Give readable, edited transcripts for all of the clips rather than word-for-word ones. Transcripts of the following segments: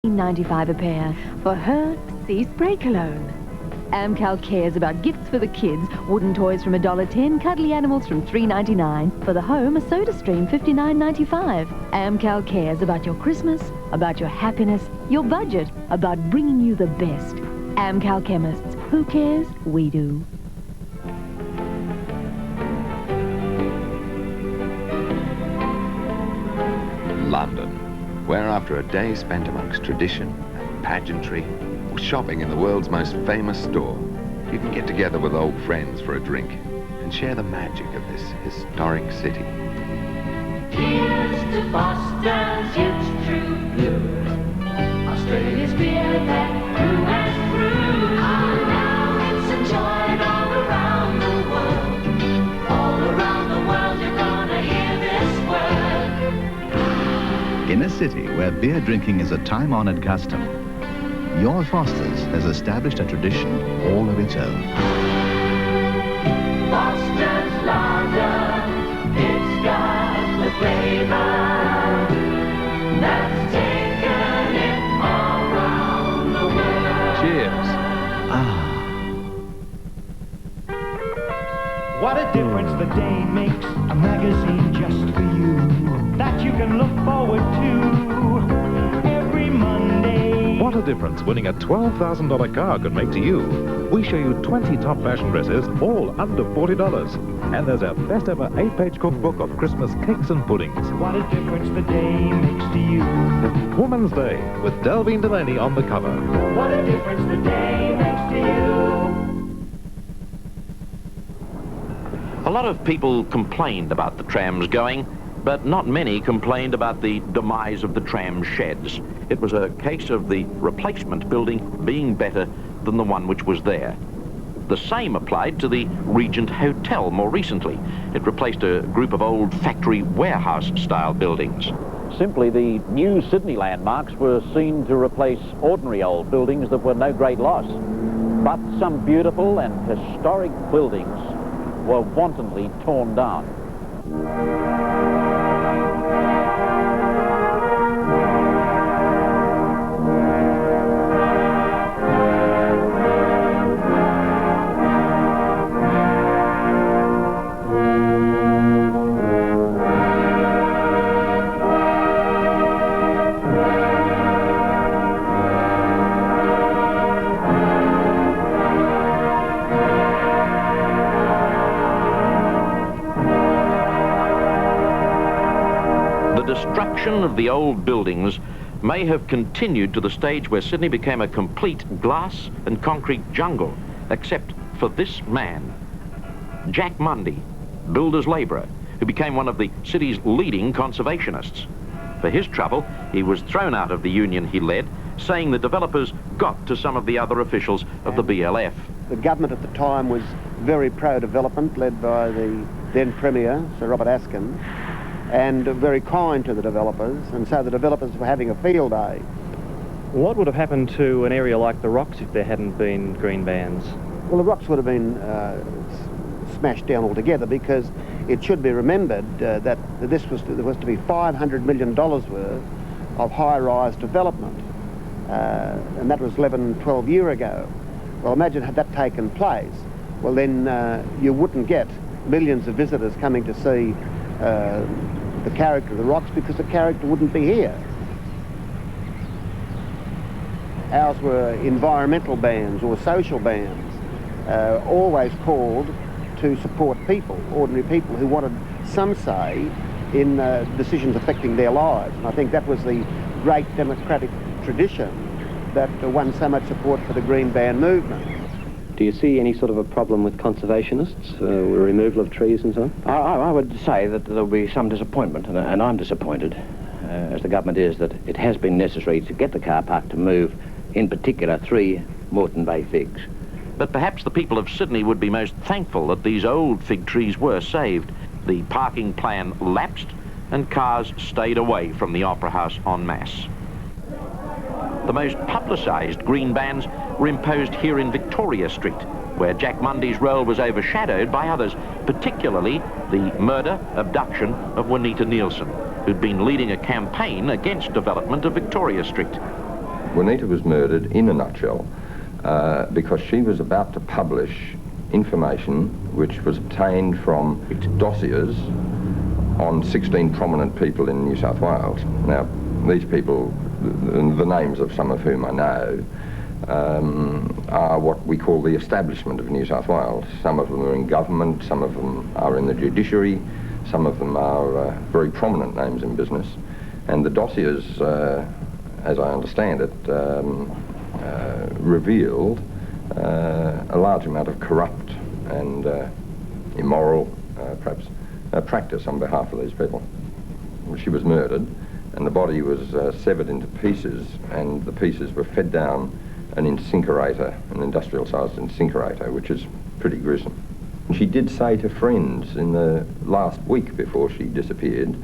$95 a pair. For her, see Spray Cologne. Amcal cares about gifts for the kids, wooden toys from $1.10, cuddly animals from $3.99. For the home, a soda stream, $59.95. Amcal cares about your Christmas, about your happiness, your budget, about bringing you the best. Amcal Chemists. Who cares? We do. London, where after a day spent amongst tradition and pageantry, or shopping in the world's most famous store, you can get together with old friends for a drink and share the magic of this historic city. Cheers to Boston's youth's true blue, Australia's beer that grew and grew. Now it's enjoyed all around the world. All around the world you're gonna hear this word. In a city where beer drinking is a time-honored custom, your Foster's has established a tradition all of its own. Boston's lager, it's got the flavor that's taken it around the world. Cheers. What a difference the day makes, a magazine just for you, that you can look forward to every Monday. What a difference winning a $12,000 car could make to you. We show you 20 top fashion dresses, all under $40. And there's our best ever 8-page cookbook of Christmas cakes and puddings. What a difference the day makes to you. Woman's Day, with Delvine Delaney on the cover. What a difference the day makes to you. A lot of people complained about the trams going, but not many complained about the demise of the tram sheds. It was a case of the replacement building being better than the one which was there. The same applied to the Regent Hotel more recently. It replaced a group of old factory warehouse-style buildings. Simply, the new Sydney landmarks were seen to replace ordinary old buildings that were no great loss. But some beautiful and historic buildings were wantonly torn down. The destruction of the old buildings may have continued to the stage where Sydney became a complete glass and concrete jungle, except for this man, Jack Mundy, builder's labourer, who became one of the city's leading conservationists. For his trouble, he was thrown out of the union he led, saying the developers got to some of the other officials of the BLF. The government at the time was very pro-development, led by the then Premier, Sir Robert Askin, and very kind to the developers, and so the developers were having a field day. What would have happened to an area like the Rocks if there hadn't been green bands? Well, the Rocks would have been smashed down altogether, because it should be remembered that there was to be $500 million worth of high-rise development, and that was 12 years ago. Well, imagine had that taken place, well then you wouldn't get millions of visitors coming to see the character of the Rocks, because the character wouldn't be here. Ours were environmental bands or social bands, always called to support people, ordinary people who wanted some say in decisions affecting their lives. And I think that was the great democratic tradition that won so much support for the Green Band movement. Do you see any sort of a problem with conservationists, removal of trees and so on? I would say that there'll be some disappointment, and I'm disappointed, as the government is, that it has been necessary to get the car park to move, in particular 3 Moreton Bay figs. But perhaps the people of Sydney would be most thankful that these old fig trees were saved. The parking plan lapsed and cars stayed away from the Opera House en masse. The most publicised green bans were imposed here in Victoria Street, where Jack Mundy's role was overshadowed by others, particularly the murder, abduction of Juanita Nielsen, who'd been leading a campaign against development of Victoria Street. Juanita was murdered, in a nutshell, because she was about to publish information which was obtained from dossiers on 16 prominent people in New South Wales. Now, these people, the names of some of whom I know, are what we call the establishment of New South Wales. Some of them are in government, some of them are in the judiciary, some of them are very prominent names in business. And the dossiers, as I understand it, revealed a large amount of corrupt and immoral, perhaps, practice on behalf of these people. She was murdered, and the body was severed into pieces, and the pieces were fed down an incinerator, an industrial-sized incinerator, which is pretty gruesome. She did say to friends in the last week before she disappeared,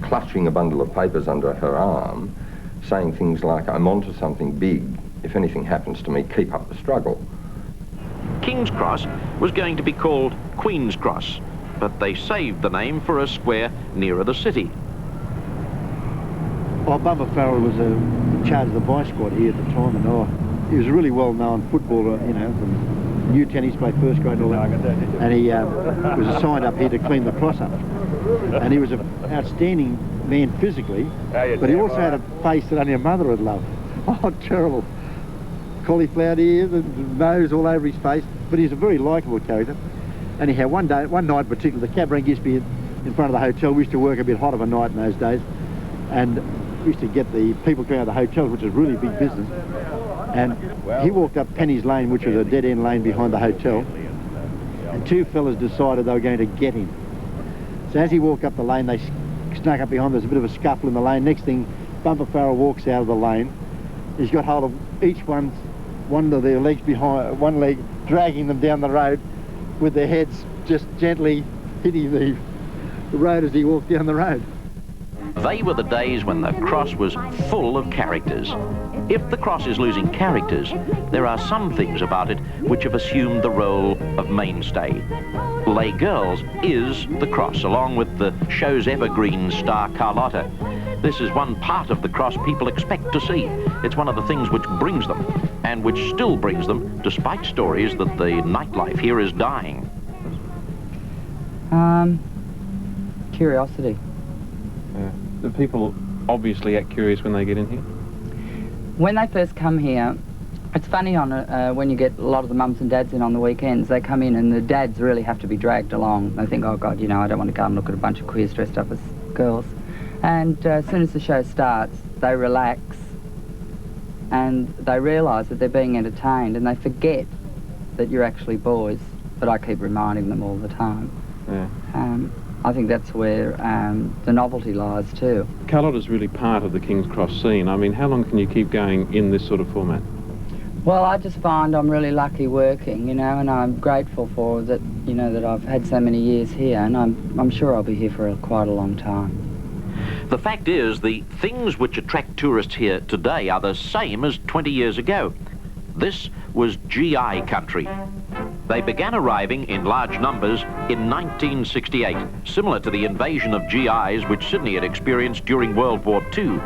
clutching a bundle of papers under her arm, saying things like, "I'm onto something big. If anything happens to me, keep up the struggle." King's Cross was going to be called Queen's Cross, but they saved the name for a square nearer the city. Well, Bumper Farrell was in charge of the vice squad here at the time, and he was a really well-known footballer, you know, from new tennis, played first grade and all that, and he was assigned up here to clean the cross up. And he was an outstanding man physically, but he also had a face that only a mother would love. Oh, terrible. Cauliflower ears and nose all over his face, but he's a very likeable character. Anyhow, one night in particular, the cab rank used to be in front of the hotel. We used to work a bit hot of a night in those days, and we used to get the people coming out of the hotels, which was really big business. And he walked up Penny's Lane, which was a dead-end lane behind the hotel, and two fellas decided they were going to get him. So as he walked up the lane, they snuck up behind. There's a bit of a scuffle in the lane. Next thing, Bumper Farrell walks out of the lane. He's got hold of each one of their legs behind, one leg dragging them down the road, with their heads just gently hitting the road as he walked down the road. They were the days when the cross was full of characters. If the cross is losing characters, there are some things about it which have assumed the role of mainstay. Les Girls is the cross, along with the show's evergreen star Carlotta. This is one part of the cross people expect to see. It's one of the things which brings them, and which still brings them, despite stories that the nightlife here is dying. Curiosity. Yeah. The people obviously act curious when they get in here? When they first come here, it's funny when you get a lot of the mums and dads in on the weekends, they come in and the dads really have to be dragged along. They think, oh God, you know, I don't want to go and look at a bunch of queers dressed up as girls. And as soon as the show starts, they relax and they realise that they're being entertained and they forget that you're actually boys. But I keep reminding them all the time. Yeah. I think that's where the novelty lies too. Carlotta's really part of the King's Cross scene. I mean, how long can you keep going in this sort of format? Well, I just find I'm really lucky working, you know, and I'm grateful for that, you know, that I've had so many years here, and I'm sure I'll be here for quite a long time. The fact is, the things which attract tourists here today are the same as 20 years ago. This was GI country. They began arriving in large numbers in 1968, similar to the invasion of GIs which Sydney had experienced during World War II.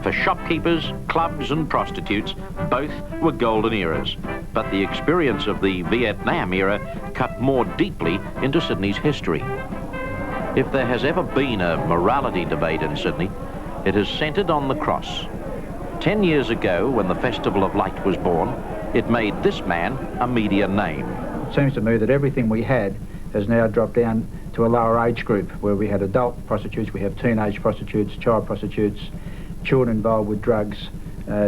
For shopkeepers, clubs and prostitutes, both were golden eras. But the experience of the Vietnam era cut more deeply into Sydney's history. If there has ever been a morality debate in Sydney, it has centred on the cross. 10 years ago, when the Festival of Light was born, it made this man a media name. It seems to me that everything we had has now dropped down to a lower age group, where we had adult prostitutes, we have teenage prostitutes, child prostitutes, children involved with drugs,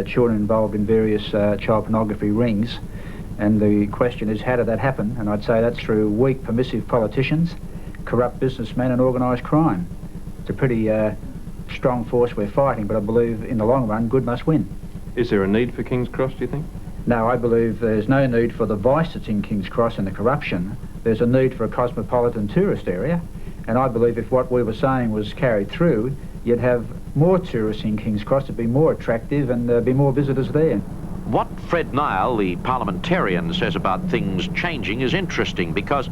children involved in various child pornography rings. And the question is, how did that happen? And I'd say that's through weak, permissive politicians, corrupt businessmen and organised crime. It's a pretty strong force we're fighting, but I believe in the long run, good must win. Is there a need for King's Cross, do you think? No, I believe there's no need for the vice that's in King's Cross and the corruption. There's a need for a cosmopolitan tourist area, and I believe if what we were saying was carried through, you'd have more tourists in King's Cross, it'd be more attractive and there'd be more visitors there. What Fred Nile, the parliamentarian, says about things changing is interesting, because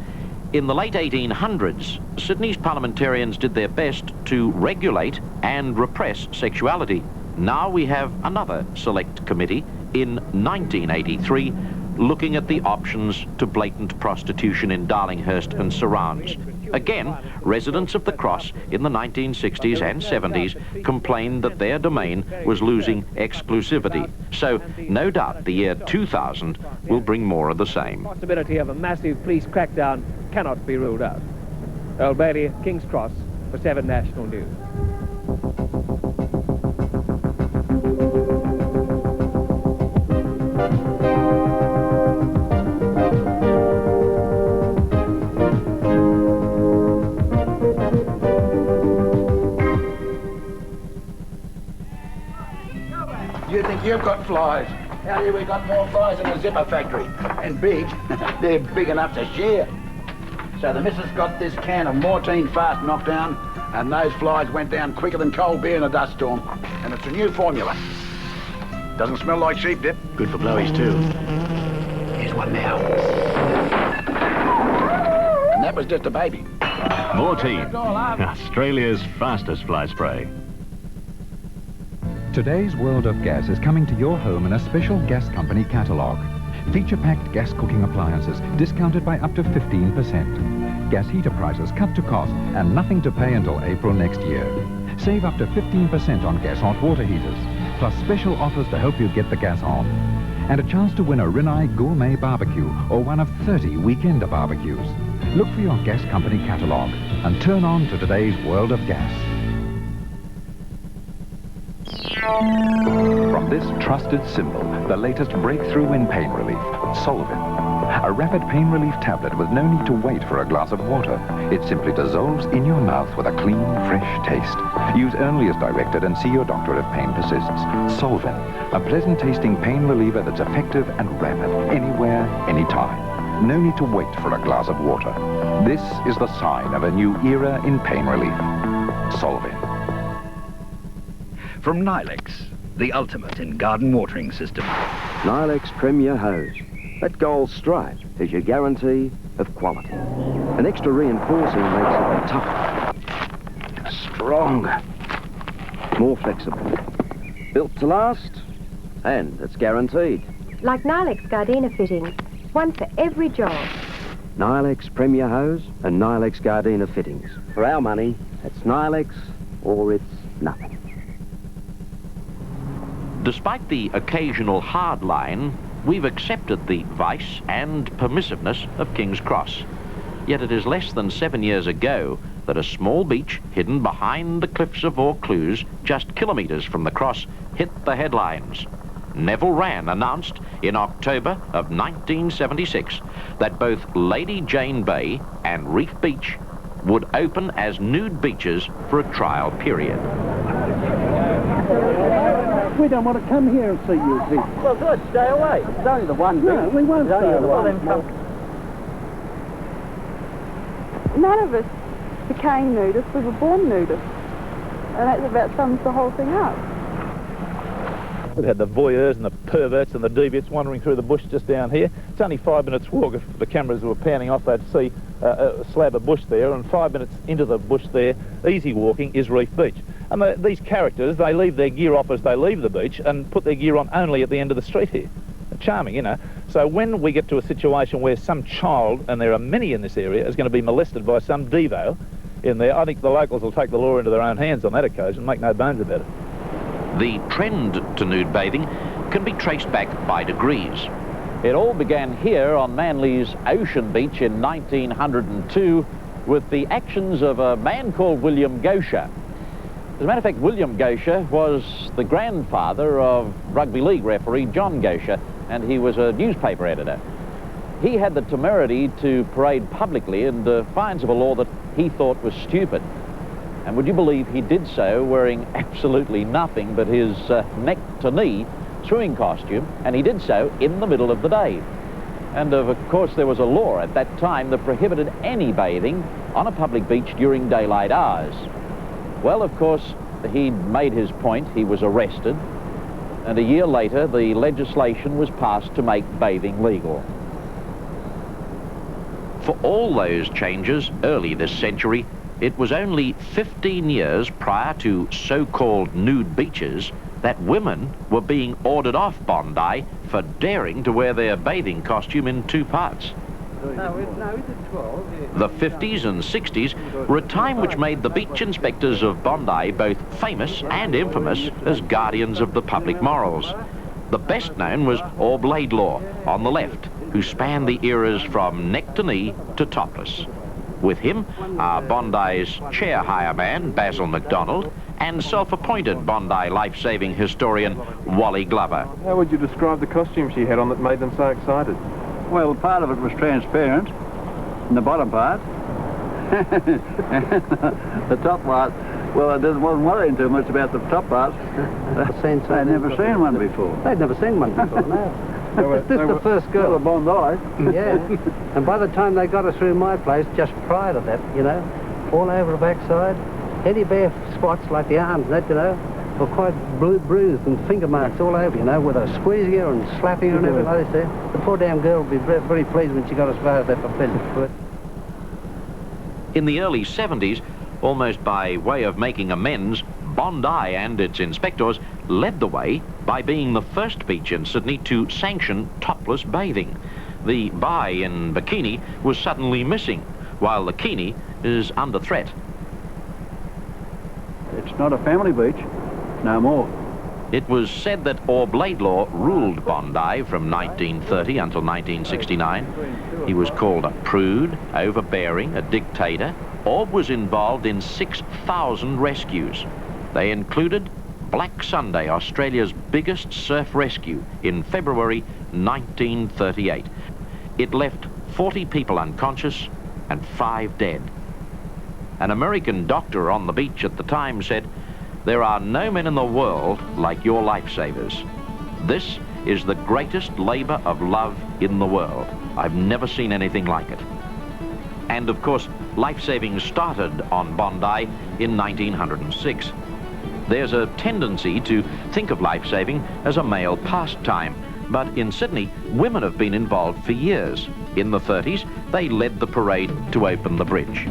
in the late 1800s, Sydney's parliamentarians did their best to regulate and repress sexuality. now we have another select committee in 1983 looking at the options to blatant prostitution in Darlinghurst and surrounds. Again, residents of the Cross in the 1960s and 70s complained that their domain was losing exclusivity. So, no doubt the year 2000 will bring more of the same. The possibility of a massive police crackdown cannot be ruled out. Earl Bailey, King's Cross, for 7 National News. You think you've got flies? Out here we got more flies in a zipper factory. And big. They're big enough to share. So the missus got this can of Mortine Fast Knockdown, and those flies went down quicker than cold beer in a dust storm. And it's a new formula. Doesn't smell like sheep dip. Good for blowies too. Here's one now. And that was just a baby. Mortine, Australia's fastest fly spray. Today's World of Gas is coming to your home in a special gas company catalogue. Feature-packed gas cooking appliances discounted by up to 15%. Gas heater prices cut to cost and nothing to pay until April next year. Save up to 15% on gas hot water heaters, plus special offers to help you get the gas on. And a chance to win a Rinnai Gourmet Barbecue or one of 30 Weekender barbecues. Look for your gas company catalogue and turn on to today's World of Gas. From this trusted symbol, the latest breakthrough in pain relief, Solvin. A rapid pain relief tablet with no need to wait for a glass of water. It simply dissolves in your mouth with a clean, fresh taste. Use only as directed and see your doctor if pain persists. Solvin, a pleasant-tasting pain reliever that's effective and rapid, anywhere, anytime. No need to wait for a glass of water. This is the sign of a new era in pain relief. Solvin. From Nilex, the ultimate in garden watering system. Nilex Premier Hose. That gold stripe is your guarantee of quality. An extra reinforcing makes it tougher, stronger, more flexible. Built to last, and it's guaranteed. Like Nilex Gardena fittings, one for every job. Nilex Premier Hose and Nilex Gardena fittings. For our money, it's Nilex or it's nothing. Despite the occasional hard line, we've accepted the vice and permissiveness of King's Cross. Yet it is less than 7 years ago that a small beach hidden behind the cliffs of Vaucluse, just kilometres from the Cross, hit the headlines. Neville Wran announced in October of 1976 that both Lady Jane Bay and Reef Beach would open as nude beaches for a trial period. We don't want to come here and see you, Vic. Well, good. Stay away. It's only the one. No, we won't stay away. Well, then come. None of us became nudists. We were born nudists. And that about sums the whole thing up. We've had the voyeurs and the perverts and the deviants wandering through the bush just down here. It's only 5 minutes walk. If the cameras were panning off, they'd see a slab of bush there, and 5 minutes into the bush there, easy walking, is Reef Beach. And these characters, they leave their gear off as they leave the beach and put their gear on only at the end of the street here. Charming, you know. So when we get to a situation where some child, and there are many in this area, is going to be molested by some devo in there, I think the locals will take the law into their own hands on that occasion, make no bones about it. The trend to nude bathing can be traced back by degrees. It all began here on Manly's Ocean Beach in 1902 with the actions of a man called William Gosher. As a matter of fact, William Gosher was the grandfather of rugby league referee John Gosher, and he was a newspaper editor. He had the temerity to parade publicly in defiance of a law that he thought was stupid. And would you believe he did so wearing absolutely nothing but his neck-to-knee swimming costume, and he did so in the middle of the day. And of course there was a law at that time that prohibited any bathing on a public beach during daylight hours. Well, of course, he made his point, he was arrested, and a year later the legislation was passed to make bathing legal. For all those changes early this century, it was only 15 years prior to so-called nude beaches that women were being ordered off Bondi for daring to wear their bathing costume in 2 parts. The 50s and 60s were a time which made the beach inspectors of Bondi both famous and infamous as guardians of the public morals. The best known was Orb Laidlaw on the left, who spanned the eras from neck to knee to topless. With him are Bondi's chair hire man, Basil MacDonald, and self-appointed Bondi life-saving historian, Wally Glover. How would you describe the costume she had on that made them so excited? Well, part of it was transparent, in the bottom part. The top part, well, I wasn't worrying too much about the top part. They'd never seen one before. They'd never seen one before, no. This is the first girl. Bondi. Yeah. And by the time they got her through my place, just prior to that, you know, all over her backside, any bare spots like the arms and that, you know, were quite bruised and finger marks all over, you know, with her squeezing her and slapping her and everything like this. The poor damn girl would be very, very pleased when she got as far as that for pleasant. In the early 70s, almost by way of making amends, Bondi and its inspectors led the way by being the first beach in Sydney to sanction topless bathing. The bi in bikini was suddenly missing, while the kini is under threat. It's not a family beach, no more. It was said that Orb Laidlaw ruled Bondi from 1930 until 1969. He was called a prude, overbearing, a dictator. Orb was involved in 6,000 rescues. They included Black Sunday, Australia's biggest surf rescue, in February 1938. It left 40 people unconscious and 5 dead. An American doctor on the beach at the time said, "There are no men in the world like your lifesavers. This is the greatest labor of love in the world. I've never seen anything like it." And of course, lifesaving started on Bondi in 1906. There's a tendency to think of lifesaving as a male pastime, but in Sydney, women have been involved for years. In the 30s, they led the parade to open the bridge.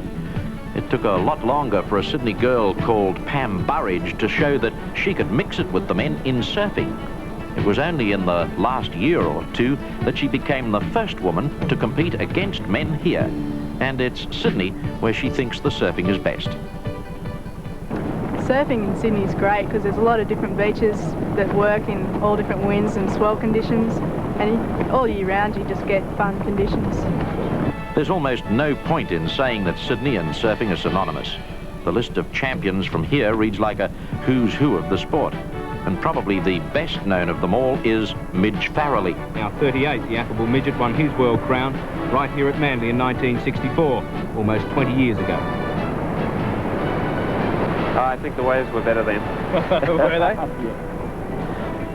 It took a lot longer for a Sydney girl called Pam Burridge to show that she could mix it with the men in surfing. It was only in the last year or two that she became the first woman to compete against men here. And it's Sydney where she thinks the surfing is best. Surfing in Sydney is great because there's a lot of different beaches that work in all different winds and swell conditions, and all year round you just get fun conditions. There's almost no point in saying that Sydney and surfing are synonymous. The list of champions from here reads like a who's who of the sport. And probably the best known of them all is Midge Farrelly. Now 38, the affable midget won his world crown right here at Manly in 1964, almost 20 years ago. I think the waves were better then. Were they?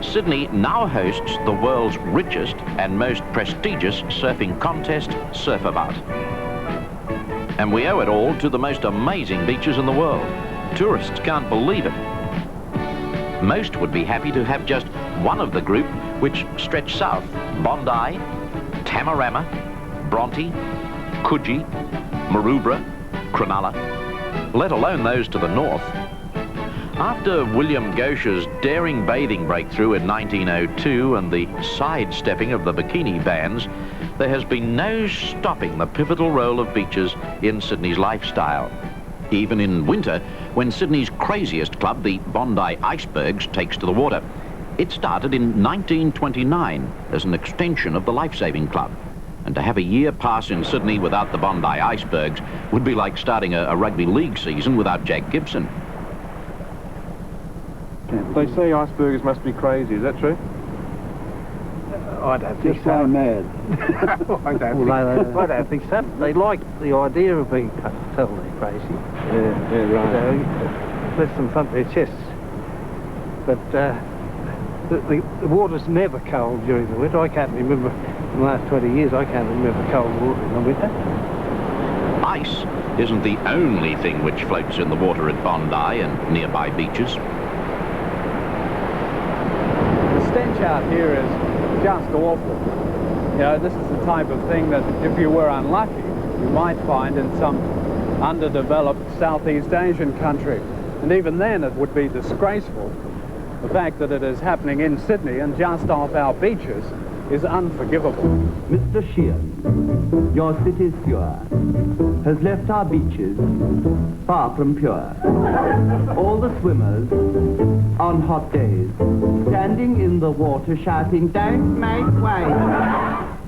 Sydney now hosts the world's richest and most prestigious surfing contest, Surfabout. And we owe it all to the most amazing beaches in the world. Tourists can't believe it. Most would be happy to have just one of the group which stretch south: Bondi, Tamarama, Bronte, Coogee, Maroubra, Cronulla, let alone those to the north. After William Gaucher's daring bathing breakthrough in 1902 and the sidestepping of the bikini bans, there has been no stopping the pivotal role of beaches in Sydney's lifestyle. Even in winter, when Sydney's craziest club, the Bondi Icebergs, takes to the water. It started in 1929 as an extension of the Lifesaving Club. And to have a year pass in Sydney without the Bondi Icebergs would be like starting a rugby league season without Jack Gibson. They say icebergs must be crazy, is that true? I don't think so. Mad. I don't think so. They like the idea of being totally crazy. Yeah, right. You know, let them thump their chests. But the water's never cold during the winter. I can't remember, in the last 20 years, I can't remember cold water in the winter. Ice isn't the only thing which floats in the water at Bondi and nearby beaches. The stench out here is just awful. You know, this is the type of thing that if you were unlucky, you might find in some underdeveloped Southeast Asian country. And even then it would be disgraceful The fact that it is happening in Sydney and just off our beaches is unforgivable. Mr. Shears, your city's sewer has left our beaches far from pure. All the swimmers on hot days standing in the water shouting, "Don't make way."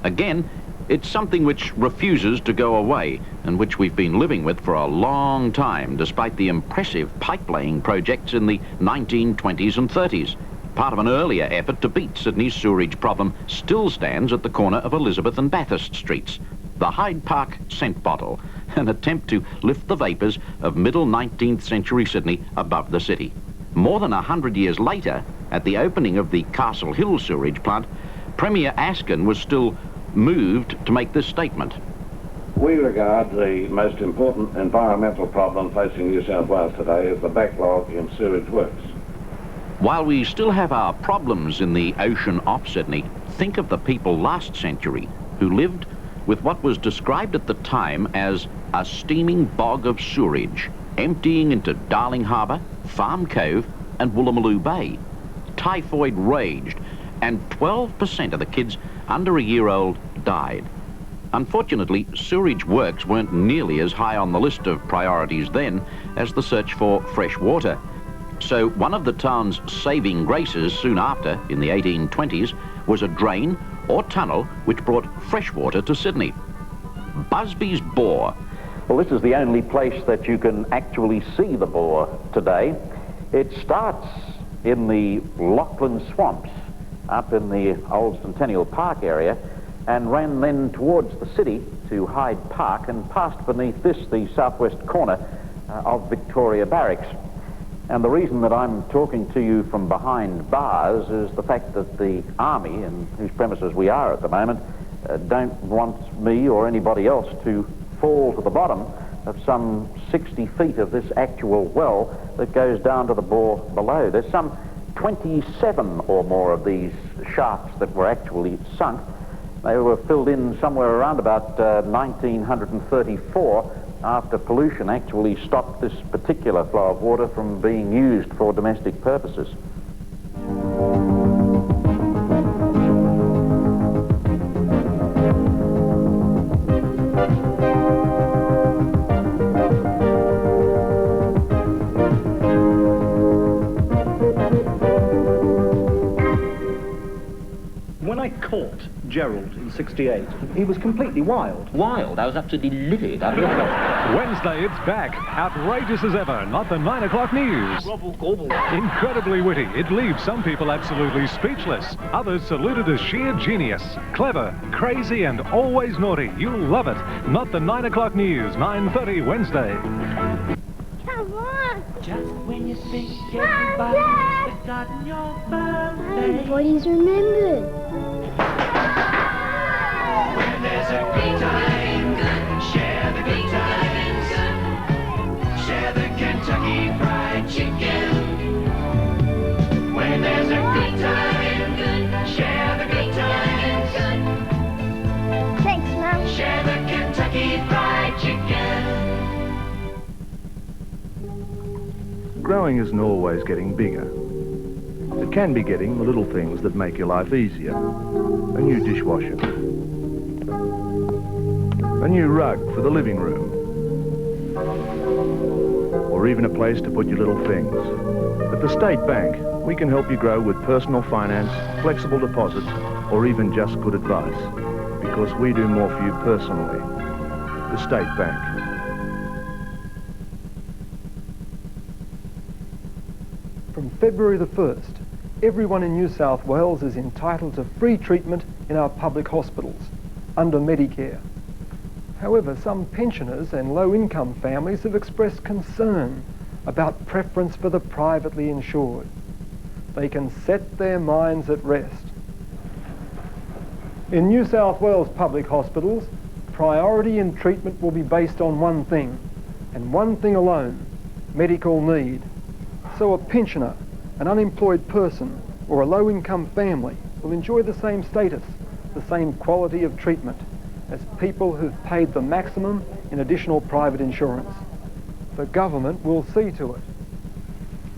Again, it's something which refuses to go away and which we've been living with for a long time, despite the impressive pipe-laying projects in the 1920s and 30s. Part of an earlier effort to beat Sydney's sewerage problem still stands at the corner of Elizabeth and Bathurst Streets. The Hyde Park scent bottle, an attempt to lift the vapours of middle 19th century Sydney above the city. More than 100 years later, at the opening of the Castle Hill sewerage plant, Premier Askin was still moved to make this statement. We regard the most important environmental problem facing New South Wales today as the backlog in sewage works. While we still have our problems in the ocean off Sydney, think of the people last century who lived with what was described at the time as a steaming bog of sewerage, emptying into Darling Harbour, Farm Cove and Woolloomooloo Bay. Typhoid raged, and 12% of the kids under a year old died. Unfortunately, sewerage works weren't nearly as high on the list of priorities then as the search for fresh water. So one of the town's saving graces soon after, in the 1820s, was a drain or tunnel which brought fresh water to Sydney. Busby's Bore. Well, this is the only place that you can actually see the bore today. It starts in the Lachlan Swamps up in the old Centennial Park area and ran then towards the city to Hyde Park and passed beneath this, the southwest corner of Victoria Barracks. And the reason that I'm talking to you from behind bars is the fact that the Army, in whose premises we are at the moment, don't want me or anybody else to fall to the bottom of some 60 feet of this actual well that goes down to the bore below. There's some 27 or more of these shafts that were actually sunk. They were filled in somewhere around about 1934 after pollution actually stopped this particular flow of water from being used for domestic purposes. When I caught Gerald in '68, he was completely wild. Wild? I was absolutely livid. Wednesday, it's back. Outrageous as ever, not the 9 o'clock news. Gobble, gobble. Incredibly witty. It leaves some people absolutely speechless. Others saluted as sheer genius. Clever, crazy, and always naughty. You'll love it. Not the 9 o'clock news, 9:30 Wednesday. Come on. Just when you think everybody's forgotten your birthday. Everybody's remembered. When there's a great time, share the great times. Share the Kentucky Fried Chicken. When there's a great time, share the great times. Thanks, Mom. Share the Kentucky Fried Chicken. Growing isn't always getting bigger. It can be getting the little things that make your life easier. A new dishwasher. A new rug for the living room. Or even a place to put your little things. At the State Bank, we can help you grow with personal finance, flexible deposits, or even just good advice. Because we do more for you personally. The State Bank. From February the 1st, everyone in New South Wales is entitled to free treatment in our public hospitals under Medicare. However, some pensioners and low-income families have expressed concern about preference for the privately insured. They can set their minds at rest. In New South Wales public hospitals, priority in treatment will be based on one thing, and one thing alone: medical need. So a pensioner, an unemployed person, or a low-income family will enjoy the same status, the same quality of treatment as people who've paid the maximum in additional private insurance. The government will see to it.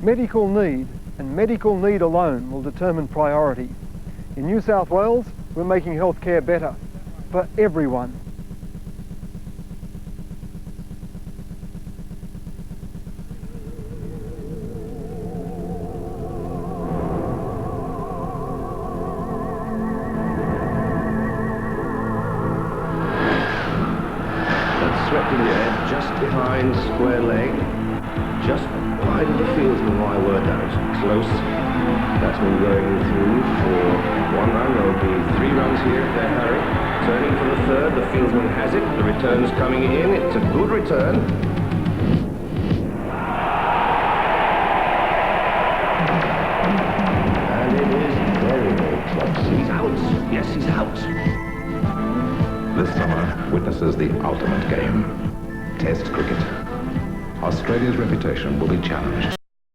Medical need and medical need alone will determine priority. In New South Wales, we're making healthcare better for everyone. Swept in the air just behind square leg, just wide of the fieldsman. My word, that is close. Batsman going through for one run. There will be 3 runs here if they hurry. Turning for the third, the fieldsman has it. The return's coming in. It's a good return. And it is very, very close. He's out. Yes, he's out. This summer witnesses the ultimate game, Test cricket. Australia's reputation will be challenged.